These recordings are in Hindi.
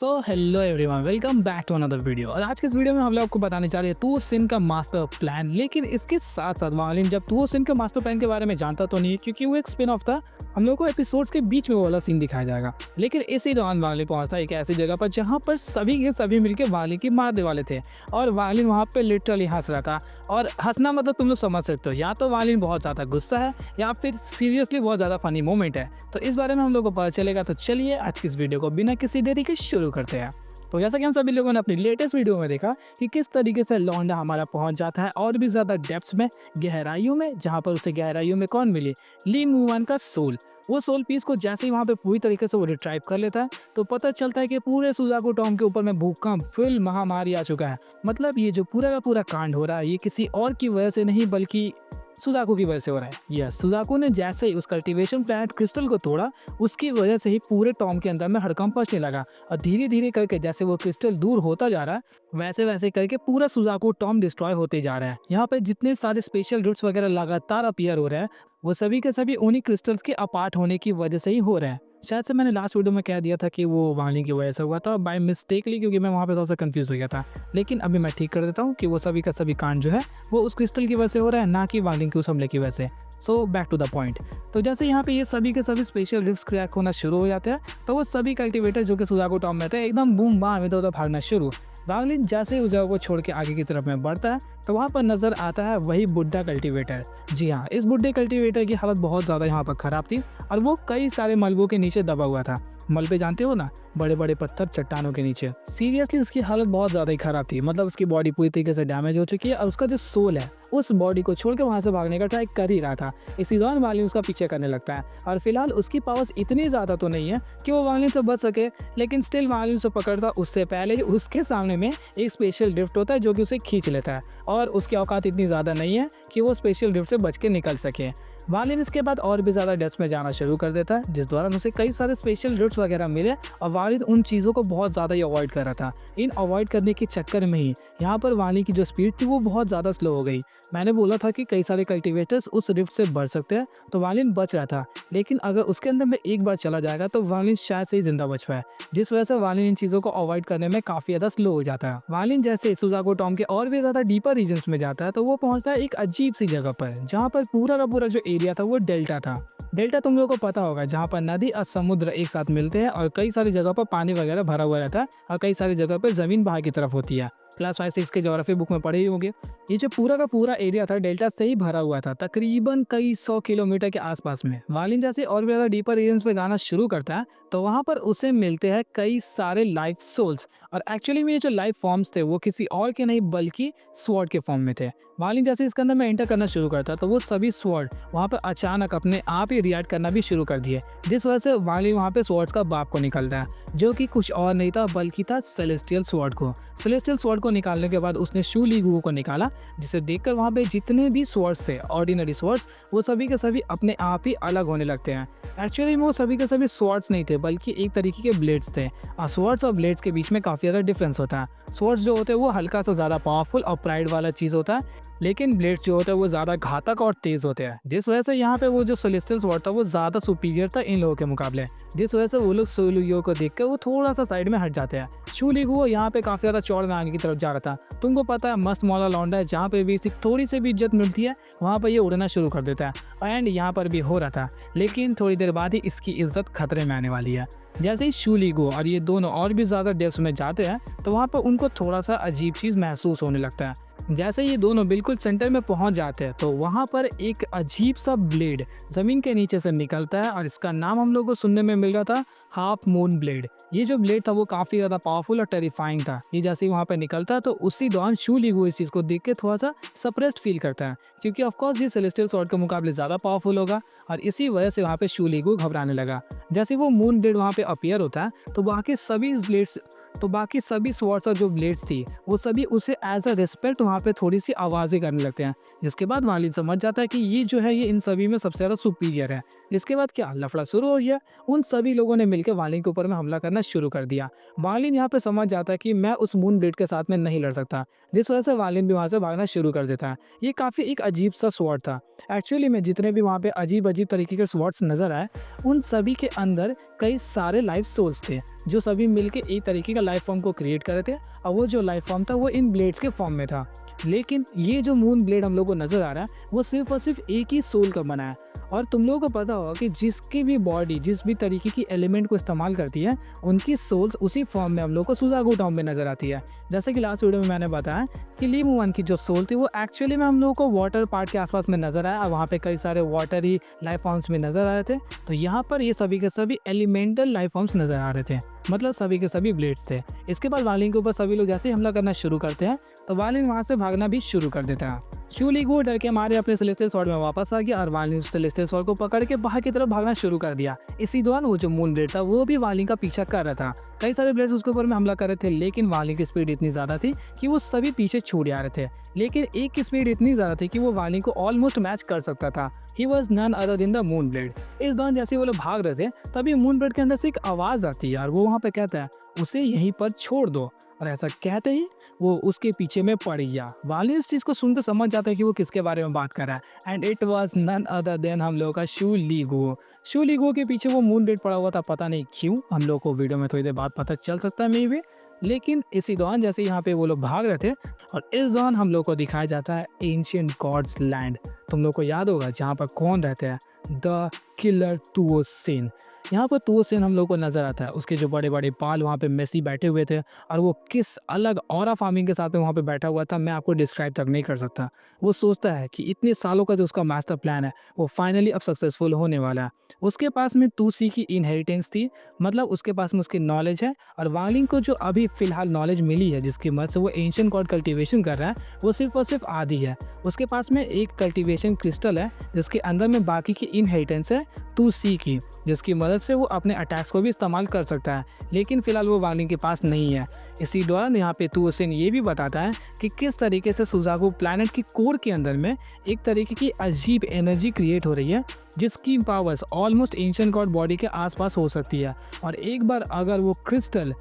Hello everyone, welcome back to another video. और आज के इस वीडियो में हम लोग आपको बताने जा रहे हैं टू सिन का मास्टर प्लान। लेकिन इसके साथ साथ वालिन जब टू सिन के मास्टर प्लान के बारे में जानता तो नहीं है, क्योंकि वो एक स्पिन ऑफ था। हम लोग को एपिसोड्स के बीच में वो वाला सीन दिखाया जाएगा। लेकिन इसी दौरान वालिन पहुंचता है एक ऐसी जगह पर जहां पर सभी के सभी मिलकर वालिन की मारने वाले थे। और वालिन वहां पे लिटरली हंस रहा था। और हंसना मतलब तुम लोग समझ सकते हो, या तो वालिन बहुत ज़्यादा गुस्सा है या फिर सीरियसली बहुत ज़्यादा फनी मोमेंट है। तो इस बारे में हम लोग को पता चलेगा। तो चलिए आज की इस वीडियो को बिना किसी देरी के शुरू करते हैं। तो जैसा कि हम सभी लोगों ने अपनी लेटेस्ट वीडियो में देखा कि किस तरीके से लौंडा हमारा पहुंच जाता है और भी ज़्यादा डेप्थ्स में, गहराइयों में, जहां पर उसे गहराइयों में कौन मिली, ली मूवान का सोल। वो सोल पीस को जैसे ही वहां पे पूरी तरीके से वो रिट्राइव कर लेता है तो पता चलता है कि पूरे सुजाकू टॉम के ऊपर में भूकंप, फिल्म, महामारी आ चुका है। मतलब ये जो पूरा का पूरा कांड हो रहा है ये किसी और की वजह से नहीं बल्कि सुजाकू की वजह से हो रहा है। यस, सुजाकू ने जैसे ही उस कल्टीवेशन प्लांट क्रिस्टल को तोड़ा उसकी वजह से ही पूरे टॉम के अंदर में हड़कंप मचने लगा। और धीरे धीरे करके जैसे वो क्रिस्टल दूर होता जा रहा है वैसे वैसे करके पूरा सुजाकू टॉम डिस्ट्रॉय होते जा रहा है। यहाँ पे जितने सारे स्पेशल रूट्स वगैरह लगातार अपीयर हो रहे हैं वो सभी के सभी उन्हीं क्रिस्टल्स के अपार्ट होने की वजह से ही हो रहे हैं। शायद से मैंने लास्ट वीडियो में कह दिया था कि वो वाणी की वजह से हुआ था बाय मिस्टेकली, क्योंकि मैं वहाँ पे थोड़ा सा कंफ्यूज हो गया था। लेकिन अभी मैं ठीक कर देता हूँ कि वो सभी का सभी कांड जो है वो उस क्रिस्टल की वजह से हो रहा है, ना कि वाणी के उस हमले की वजह से। So back to the point. तो जैसे यहाँ पे ये सभी के सभी स्पेशल रिफ्ट्स क्रैक होना शुरू हो जाते हैं तो वो सभी कल्टीवेटर जो कि सुजाकू टॉम में थे एकदम बूम बाम इधर उधर भागना शुरू। वागलिन जैसे ही उस जगह को छोड़ के आगे की तरफ में बढ़ता है तो वहाँ पर नजर आता है वही बुड्ढा कल्टीवेटर। जी हाँ, इस बुड्ढे कल्टीवेटर की हालत बहुत ज़्यादा यहाँ पर खराब थी और वो कई सारे मलबों के नीचे दबा हुआ था। मलबे जानते हो ना, बड़े बड़े पत्थर चट्टानों के नीचे। सीरियसली उसकी हालत बहुत ज़्यादा ही खराब थी। मतलब उसकी बॉडी पूरी तरीके से डैमेज हो चुकी है और उसका जो सोल है उस बॉडी को छोड़ के वहाँ से भागने का ट्राई कर ही रहा था। इसी दौरान वालिन उसका पीछे करने लगता है और फिलहाल उसकी पावर्स इतनी ज़्यादा तो नहीं है कि वो वालिन से बच सके, लेकिन स्टिल वालिन से पकड़ता उससे पहले ही उसके सामने में एक स्पेशल ड्रिफ्ट होता है जो कि उसे खींच लेता है। और उसकी औकात इतनी ज़्यादा नहीं है कि वो स्पेशल ड्रिफ्ट से बच के निकल सके। वालिन इसके बाद और भी ज़्यादा डेप्थ्स में जाना शुरू कर देता है जिस दौरान उसे कई सारे स्पेशल ड्रिफ्ट्स वगैरह मिले और वालिन उन चीज़ों को बहुत ज़्यादा ही अवॉइड कर रहा था। इन अवॉइड करने के चक्कर में ही यहाँ पर वालिन की जो स्पीड थी वो बहुत ज़्यादा स्लो हो गई। मैंने बोला था कि कई सारे कल्टीवेटर्स उस रिफ्ट से बढ़ सकते हैं तो वालिन बच रहा था, लेकिन अगर उसके अंदर में एक बार चला जाएगा तो वालिन शायद से ही जिंदा बच पाए, जिस वजह से वालिन इन चीज़ों को अवॉइड करने में काफ़ी ज़्यादा स्लो हो जाता है। वालिन जैसे सुजाकू टॉम के और भी ज़्यादा डीपर रीजन्स में जाता है तो वो पहुंचता है एक अजीब सी जगह पर जहाँ पर पूरा का पूरा जो एरिया था वो डेल्टा था। डेल्टा तुम लोगों को पता होगा, जहाँ पर नदी और समुद्र एक साथ मिलते हैं और कई सारी जगह पर पानी वगैरह भरा हुआ रहता है और कई सारी जगह पर जमीन बाहर की तरफ होती है। क्लास 5-6 के ज्योग्राफी बुक में पढ़े ही होंगे। ये जो पूरा का पूरा एरिया था डेल्टा से ही भरा हुआ था, तकरीबन कई 100 किलोमीटर के आसपास में। वालिन जैसे और भी ज़्यादा डीपर रीजन्स पे जाना शुरू करता है तो वहाँ पर उसे मिलते हैं कई सारे लाइफ सोल्स। और एक्चुअली में ये जो लाइफ फॉर्म्स थे वो किसी और के नहीं बल्कि स्वॉर्ड के फॉर्म में थे। वालिन जैसे इसके अंदर में एंटर करना शुरू करता तो वो सभी स्वॉर्ड वहाँ पर अचानक अपने आप ही रिएक्ट करना भी शुरू कर दिए, जिस वजह से वालिन वहाँ पे स्वॉर्ड्स का बाप को निकलता है जो कि कुछ और नहीं था बल्कि था सेलेस्टियल स्वॉर्ड को। सेलेस्टियल स्वॉर्ड को निकालने के बाद उसने शू ली गू को निकाला, जिसे देखकर वहाँ पे जितने भी स्वॉर्ड्स थे, ऑर्डिनरी स्वॉर्ड्स, वो सभी के सभी अपने आप ही अलग होने लगते हैं। एक्चुअली में वो सभी के सभी स्वॉर्ड्स नहीं थे बल्कि एक तरीके के ब्लेड्स थे। स्वॉर्ड्स और ब्लेड्स के बीच में काफ़ी ज़्यादा डिफरेंस होता है। स्वॉर्ड्स जो होते हैं वो हल्का सा ज़्यादा पावरफुल और प्राइड वाला चीज़ होता है, लेकिन ब्लेड्स जो होते हैं वो ज़्यादा घातक और तेज़ होते हैं, जिस वजह से यहाँ पे वो जो सेलेस्टियल स्वॉर्ड था वो ज़्यादा सुपीरियर था इन लोगों के मुकाबले, जिस वजह से वो लोग शूलिगुओ को देख कर वो थोड़ा सा साइड में हट जाते हैं। शूलिगुओ यहाँ पे काफ़ी ज़्यादा चौड़ में आगे की तरफ जा रहा था। तुमको पता है मस्त मौला लौंडा है, जहाँ पे भी इसी थोड़ी सी भी इज्जत मिलती है वहाँ पर ये उड़ना शुरू कर देता है। एंड यहाँ पर भी हो रहा था, लेकिन थोड़ी देर बाद ही इसकी इज्जत खतरे में आने वाली है। जैसे ही शूलिगुओ और ये दोनों और भी ज़्यादा डेप्थ में जाते हैं तो वहाँ पर उनको थोड़ा सा अजीब चीज़ महसूस होने लगता है। जैसे ये दोनों बिल्कुल सेंटर में पहुंच जाते हैं तो वहाँ पर एक अजीब सा ब्लेड ज़मीन के नीचे से निकलता है और इसका नाम हम लोग को सुनने में मिल रहा था हाफ मून ब्लेड। ये जो ब्लेड था वो काफ़ी ज़्यादा पावरफुल और टेरिफाइंग था। ये जैसे ही वहाँ पर निकलता है तो उसी दौरान शूलिगुओ इस चीज़ को देख के थोड़ा सा सप्रेस्ड फील करता है, क्योंकि ऑफकोर्स ये सेलेस्टियल स्वॉर्ड के मुकाबले ज़्यादा पावरफुल होगा और इसी वजह से वहाँ पर शूलिगुओ घबराने लगा। जैसे वो मून ब्लेड वहाँ पर अपीयर होता है तो वहाँ के सभी ब्लेड्स तो बाकी सभी स्वॉर्ड्स और जो ब्लेड्स थी वो सभी उसे एज अ रिस्पेक्ट वहाँ पे थोड़ी सी आवाज़ें करने लगते हैं। जिसके बाद वालिन समझ जाता है कि ये जो है ये इन सभी में सबसे ज़्यादा सुपीरियर है। इसके बाद क्या लफड़ा शुरू हो गया। उन सभी लोगों ने मिलकर वालिन के ऊपर में हमला करना शुरू कर दिया। वालिन यहाँ पे समझ जाता है कि मैं उस मून ब्लेड के साथ में नहीं लड़ सकता, जिस वजह से वालिन भी वहाँ से भागना शुरू कर देता है। ये काफ़ी एक अजीब सा स्वॉर्ड था। एक्चुअली में जितने भी वहाँ पे अजीब अजीब तरीके के स्वॉर्ड्स नज़र आए, उन सभी के अंदर कई सारे लाइफ सोल्स थे जो सभी मिलके एक तरीके का लाइफ फॉर्म को क्रिएट कर रहे थे, और वो जो लाइफ फॉर्म था वो इन ब्लेड्स के फॉर्म में था। लेकिन ये जो मून ब्लेड हम लोग को नज़र आ रहा है वो सिर्फ और सिर्फ एक ही सोल का बना है। और तुम लोगों को पता होगा कि जिसकी भी बॉडी जिस भी तरीके की एलिमेंट को इस्तेमाल करती है, उनकी सोल्स उसी फॉर्म में हम लोग को सुजागु टॉम में नजर आती है। जैसे कि लास्ट वीडियो में मैंने बताया कि लीमू वन की जो सोल थी वो एक्चुअली में हम लोगों को वाटर पार्ट के आसपास में नजर आया, और वहाँ पे कई सारे वाटरी लाइफ फॉर्म्स भी नजर आ रहे थे। तो यहाँ पर ये सभी के सभी एलिमेंटल लाइफ फॉर्म्स नजर आ रहे थे, मतलब सभी के सभी ब्लेड्स थे। इसके बाद वालिन के ऊपर सभी लोग जैसे ही हमला करना शुरू करते हैं तो वालिन वहाँ से भागना भी शुरू कर देता है। शू ली गू डर के मारे अपने सेलेस्टियल स्वॉर्ड में वापस आ गया और वालिन सेलेस्टियल स्वॉर्ड को पकड़ के बाहर की तरफ भागना शुरू कर दिया। इसी दौरान वो जो मून ब्लेड था वो भी वालिन का पीछा कर रहा था। कई सारे ब्लेड्स उसके ऊपर में हमला कर रहे थे, लेकिन वालिन की स्पीड इतनी ज़्यादा थी कि वो सभी पीछे छूट जा रहे थे। लेकिन एक की स्पीड इतनी ज़्यादा थी कि वो वालिन को ऑलमोस्ट मैच कर सकता था। He was none other than the moon blade. इस दौरान जैसे वो लोग भाग रहे थे तभी मून ब्लेड के अंदर से एक आवाज़ आती है और वो वहाँ पे कहता है उसे यहीं पर छोड़ दो, और ऐसा कहते ही वो उसके पीछे में पड़ गया। वालिन इस चीज़ को सुनकर समझ जाता है कि वो किसके बारे में बात कर रहा है, and it was none other than हम लोगों का शू ली गू। शू ली गू के पीछे वो मून ब्लेड पड़ा हुआ था, पता नहीं क्यों, हम लोग को वीडियो में थोड़ी देर बाद पता चल सकता है मे बी। लेकिन इसी दौरान जैसे यहाँ पे वो लोग भाग रहे थे और इस दौरान हम लोग को दिखाया जाता है एंशिएंट गॉड्स लैंड। तुम लोग को याद होगा जहाँ पर कौन रहते हैं, द किलर तुओसिन। यहाँ पर तुओसिन हम लोग को नजर आता है, उसके जो बड़े बड़े बाल वहाँ पे मेसी बैठे हुए थे, और वो किस अलग ऑरा फार्मिंग के साथ में वहाँ पे बैठा हुआ था मैं आपको डिस्क्राइब तक नहीं कर सकता। वो सोचता है कि इतने सालों का जो उसका मास्टर प्लान है वो फाइनली अब सक्सेसफुल होने वाला है। उसके पास में टूसी की इनहेरिटेंस थी, मतलब उसके पास में उसकी नॉलेज है, और वालिन को जो अभी फिलहाल नॉलेज मिली है जिसकी मदद से वो एंशिएंट गॉड कल्टीवेशन कर रहा है वो सिर्फ और सिर्फ आधी है। उसके पास में एक कल्टीवेशन क्रिस्टल है जिसके अंदर में बाकी की इनहेरिटेंस है टूसी की, जिसकी मदद से वो अपने अटैक्स को भी इस्तेमाल कर सकता है, लेकिन फिलहाल वो वालिन के पास नहीं है। इसी दौरान यहाँ पे तुओसिन ये भी बताता है कि किस तरीके से सुजागु प्लैनेट की कोर के अंदर में एक तरीके की अजीब एनर्जी क्रिएट हो रही है जिसकी powers almost ancient God body के आसपास हो सकती है। और एक बार अगर वो क्रिस्टल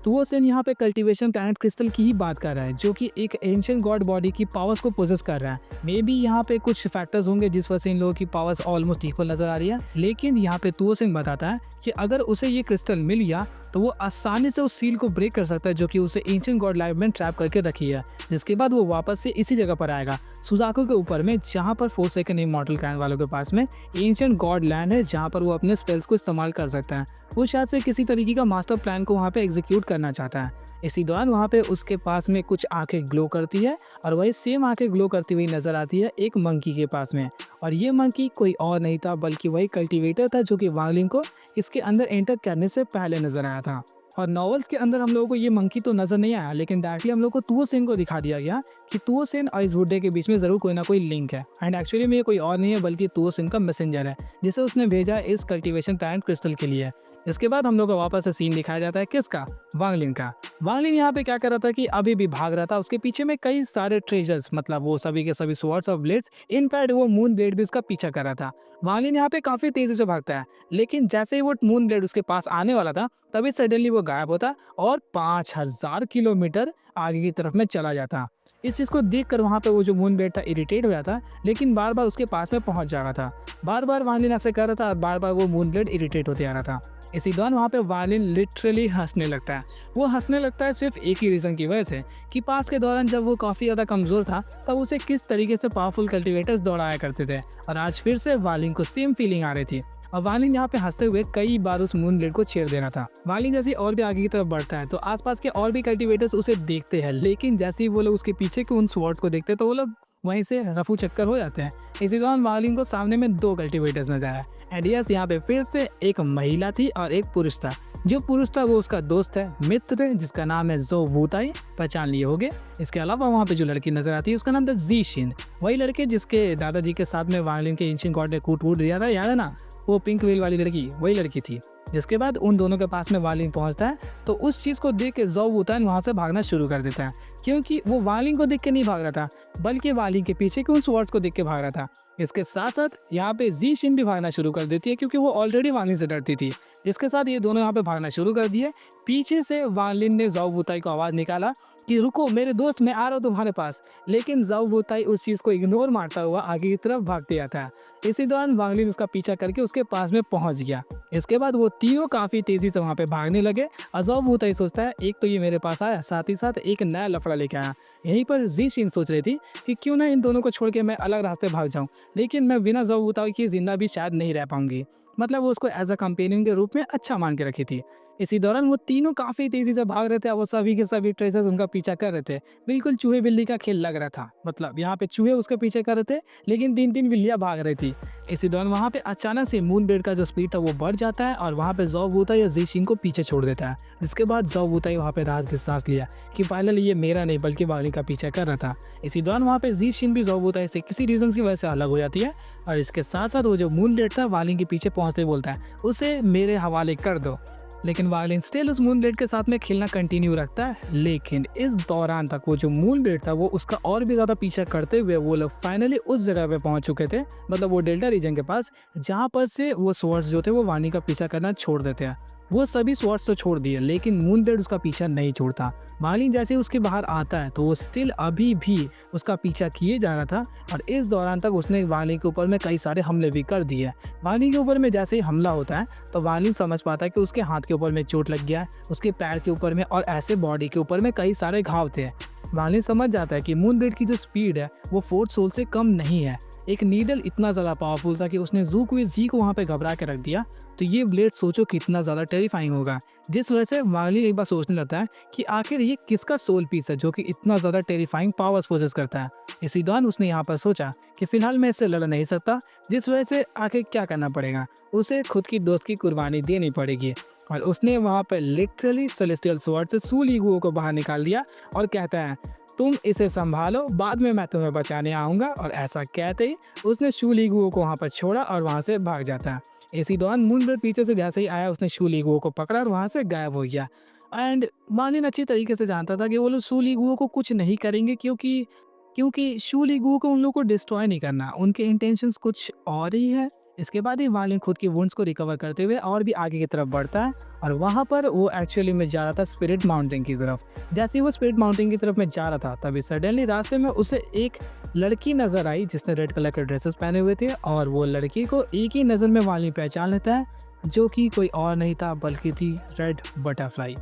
तुओसिन यहाँ पे कल्टीवेशन प्लैनेट क्रिस्टल की ही बात कर रहा है जो कि एक एंशिएंट गॉड बॉडी की पावर्स को पोजेस कर रहा है। मे बी यहाँ पे कुछ फैक्टर्स होंगे जिस वजह से इन लोगों की पावर्स ऑलमोस्ट इक्वल नजर आ रही है, लेकिन यहाँ पे तुओसिन बताता है कि अगर उसे ये क्रिस्टल मिल गया तो वो आसानी से उस सील को ब्रेक कर सकता है जो कि उसे एंशिएंट गॉड लाइफ में ट्रैप करके रखी है। जिसके बाद वो वापस से इसी जगह पर आएगा सुजाकू के ऊपर में, जहाँ पर फोर्सेकन इमॉर्टल क्लैन वालों के पास में एंशिएंट गॉड लैंड है जहाँ पर वो अपने स्पेल्स को इस्तेमाल कर सकता है। वो शायद से किसी तरीके का मास्टर प्लान को वहाँ पे एग्जीक्यूट करना चाहता है। इसी दौरान वहाँ पे उसके पास में कुछ आंखें ग्लो करती है, और वही सेम आंखें ग्लो करती हुई नजर आती है एक मंकी के पास में, और ये मंकी कोई और नहीं था बल्कि वही कल्टीवेटर था जो कि वालिन को इसके अंदर एंटर करने से पहले नजर आया था। और नॉवेल्स के अंदर हम लोगों को ये मंकी तो नजर नहीं आया, लेकिन डायरेक्टली हम लोग को तुओसिन को दिखा दिया गया कि तुओसिन और इस बुड्ढे के बीच में जरूर कोई ना कोई लिंक है, एंड एक्चुअली में ये कोई और नहीं है बल्कि तुओसिन का मैसेंजर है जिसे उसने भेजा इस कल्टीवेशन प्लांट क्रिस्टल के लिए। इसके बाद हम लोग को वापस से सीन दिखाया जाता है किसका, वांगलिन का। वांगलिन यहाँ पे क्या कर रहा था कि अभी भी भाग रहा था, उसके पीछे में कई सारे ट्रेजर्स, मतलब वो सभी के सभी स्वॉर्ड्स और ब्लेड्स, इनफैक्ट वो मून ब्लेड भी उसका पीछा कर रहा था। वांगलिन यहाँ पे काफी तेजी से भागता है, लेकिन जैसे ही वो मून ब्लेड उसके पास आने वाला था तभी सडनली वो गायब होता और 5000 किलोमीटर आगे की तरफ में चला जाता। इस चीज़ को देखकर वहाँ पे वो जो मून ब्लेड था इरिटेट हो जाता, लेकिन बार बार उसके पास में पहुँच जा रहा था। बार बार वालिन ऐसे कर रहा था और बार बार वो मून ब्लेड इरिटेट होते आ रहा था। इसी दौरान वहाँ पे वालिन लिटरली हंसने लगता है। वो हंसने लगता है सिर्फ एक ही रीज़न की वजह से कि पास के दौरान जब वो काफ़ी ज़्यादा कमज़ोर था तब उसे किस तरीके से पावरफुल कल्टीवेटर्स दौड़ाया करते थे, और आज फिर से वालिन को सेम फीलिंग आ रही थी। और वालिन यहाँ पे हंसते हुए कई बार उस मून ब्लेड को छेड़ देना था। वालिन जैसे और भी आगे की तरफ बढ़ता है तो आसपास के और भी कल्टीवेटर्स उसे देखते हैं, लेकिन जैसे ही वो लोग उसके पीछे के उन स्वॉर्ड्स को देखते हैं तो वो लोग वहीं से रफू चक्कर हो जाते हैं। इसी दौरान वालिन को सामने में 2 कल्टीवेटर्स नजर आए, एंड यस यहाँ पे फिर से एक महिला थी और एक पुरुष था। जो पुरुष था वो उसका दोस्त है, मित्र, जिसका नाम है जो वूताई, पहचान लिए होगे। इसके अलावा वहाँ पे जो लड़की नजर आती है उसका नाम था जीशिन, वही लड़के जिसके दादाजी के साथ में वालिन के एंशिएंट गॉड ने कूट वूट दिया था, याद है ना। वो पिंक व्हील वाली लड़की वही लड़की थी। जिसके बाद उन दोनों के पास में वालिन पहुंचता है तो उस चीज़ को देख के ज़ौ वुतान वहाँ से भागना शुरू कर देता है, क्योंकि वो वालिन को देख के नहीं भाग रहा था बल्कि वालिन के पीछे के उन स्वॉर्ड्स को देख के भाग रहा था। इसके साथ साथ यहाँ पे जी शिन भी भागना शुरू कर देती है, क्योंकि वो ऑलरेडी वालिन से डरती थी। इसके साथ ये दोनों यहाँ पे भागना शुरू कर दिए। पीछे से वालिन ने ज़ौ वुताई को आवाज़ निकाला कि रुको मेरे दोस्त, मैं आ रहा हूँ तुम्हारे पास। लेकिन ज़ौ वुताई उस चीज़ को इग्नोर मारता हुआ आगे की तरफ भागते आता है। इसी दौरान वांग लिन उसका पीछा करके उसके पास में पहुंच गया। इसके बाद वो तीनों काफ़ी तेज़ी से वहाँ पे भागने लगे। ज़ौ वुताई सोचता है एक तो ये मेरे पास आया, साथ ही साथ एक नया लफड़ा लेके आया। यहीं पर जी शिन सोच रही थी कि क्यों ना इन दोनों को छोड़ के मैं अलग रास्ते भाग जाऊँ, लेकिन मैं बिना ज़ौ वुताई के जिंदा भी शायद नहीं रह पाऊंगी। मतलब वो उसको एज अ कंपेनियन के रूप में अच्छा मान के रखी थी। इसी दौरान वो तीनों काफ़ी तेज़ी से भाग रहे थे। वो सभी के सभी ट्रेसर्स उनका पीछा कर रहे थे। बिल्कुल चूहे बिल्ली का खेल लग रहा था। मतलब यहाँ पे चूहे उसके पीछे कर रहे थे, लेकिन 3-3 बिल्लियाँ भाग रही थी। इसी दौरान वहाँ पे अचानक से मून बेड का जो स्पीड था वो बढ़ जाता है और वहाँ पे ज़ौ वुताई या जी शिन को पीछे छोड़ देता है। जिसके बाद ज़ौ वुताई वहाँ पे राहत की सांस लिया कि फाइनली ये मेरा नहीं बल्कि वालिन का पीछा कर रहा था। इसी दौरान वहाँ पे जी शिन भी ज़ौ वुताई से किसी रीजन की वजह से अलग हो जाती है और इसके साथ साथ वो जो मून बेड था वालिन के पीछे पहुँचते बोलता है उसे मेरे हवाले कर दो। लेकिन वालिन स्टिल उस मून ब्लेड के साथ में खेलना कंटिन्यू रखता है। लेकिन इस दौरान तक वो जो मून ब्लेड था वो उसका और भी ज़्यादा पीछा करते हुए वो लोग फाइनली उस जगह पे पहुंच चुके थे, मतलब वो डेल्टा रीजन के पास, जहां पर से वो स्वॉर्ड्स जो थे वो वानी का पीछा करना छोड़ देते हैं। वो सभी स्वॉर्ड्स तो छोड़ दिए, लेकिन मून ब्लेड उसका पीछा नहीं छोड़ता। वालिन जैसे ही उसके बाहर आता है तो वो स्टिल अभी भी उसका पीछा किए जा रहा था और इस दौरान तक उसने वालिन के ऊपर में कई सारे हमले भी कर दिए। वालिन के ऊपर में जैसे ही हमला होता है तो वालिन समझ पाता है कि उसके हाथ के ऊपर में चोट लग गया है, उसके पैर के ऊपर में और ऐसे बॉडी के ऊपर में कई सारे घाव थे। वालिन समझ जाता है कि मून ब्लेड की जो स्पीड है वो 4th सोल से कम नहीं है। एक नीडल इतना ज़्यादा पावरफुल था कि उसने ज़ू क्विज जी को वहाँ पे घबरा के रख दिया। तो ये ब्लेड सोचो कितना ज़्यादा टेरिफाइंग होगा। जिस वजह से वालिन एक बार सोचने लगता है कि आखिर ये किसका सोल पीस है जो कि इतना ज़्यादा टेरिफाइंग पावर्स पोजेस करता है। इसी दौरान उसने यहाँ पर सोचा कि फिलहाल मैं इससे लड़ नहीं सकता, जिस वजह से आखिर क्या करना पड़ेगा, उसे खुद की दोस्त की कुर्बानी देनी पड़ेगी। और उसने वहाँ पर लिटरली सेलेस्टियल स्वॉर्ड से सू लीगुओ को बाहर निकाल दिया और कहता है तुम इसे संभालो, बाद में मैं तुम्हें बचाने आऊँगा। और ऐसा कहते ही उसने शू लीगुओ को वहाँ पर छोड़ा और वहाँ से भाग जाता है। इसी दौरान मून ब्लेड पीछे से जैसे ही आया उसने शू लीगुओ को पकड़ा और वहाँ से गायब हो गया। एंड वालिन अच्छी तरीके से जानता था कि वो लोग शू लीगुओ को कुछ नहीं करेंगे, क्योंकि शू लीगुओ को उन लोगों को डिस्ट्रॉय नहीं करना, उनके इंटेंशंस कुछ और ही है। इसके बाद ही वालिन खुद की वुंड्स को रिकवर करते हुए और भी आगे की तरफ बढ़ता है और वहाँ पर वो एक्चुअली में जा रहा था स्पिरिट माउंटेन की तरफ। जैसे ही वो स्पिरिट माउंटेन की तरफ में जा रहा था तभी सडनली रास्ते में उसे एक लड़की नजर आई जिसने रेड कलर के ड्रेसेस पहने हुए थे और वो लड़की को एक ही नज़र में वालिन पहचान लेता है, जो कि कोई और नहीं था बल्कि थी रेड बटरफ्लाई।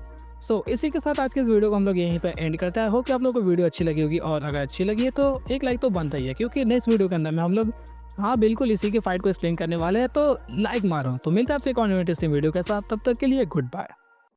इसी के साथ आज के इस वीडियो को हम लोग यहीं पर एंड करते हैं। होप कि आप लोगों को वीडियो अच्छी लगी होगी और अगर अच्छी लगी है तो एक लाइक तो बनता ही है, क्योंकि नेक्स्ट वीडियो के अंदर में हम लोग हाँ बिल्कुल इसी के फाइट को एक्सप्लेन करने वाले हैं। तो लाइक मारो। तो मिलता है आपसे एक और इंटरेस्टिंग वीडियो के साथ, तब तक के लिए गुड बाय।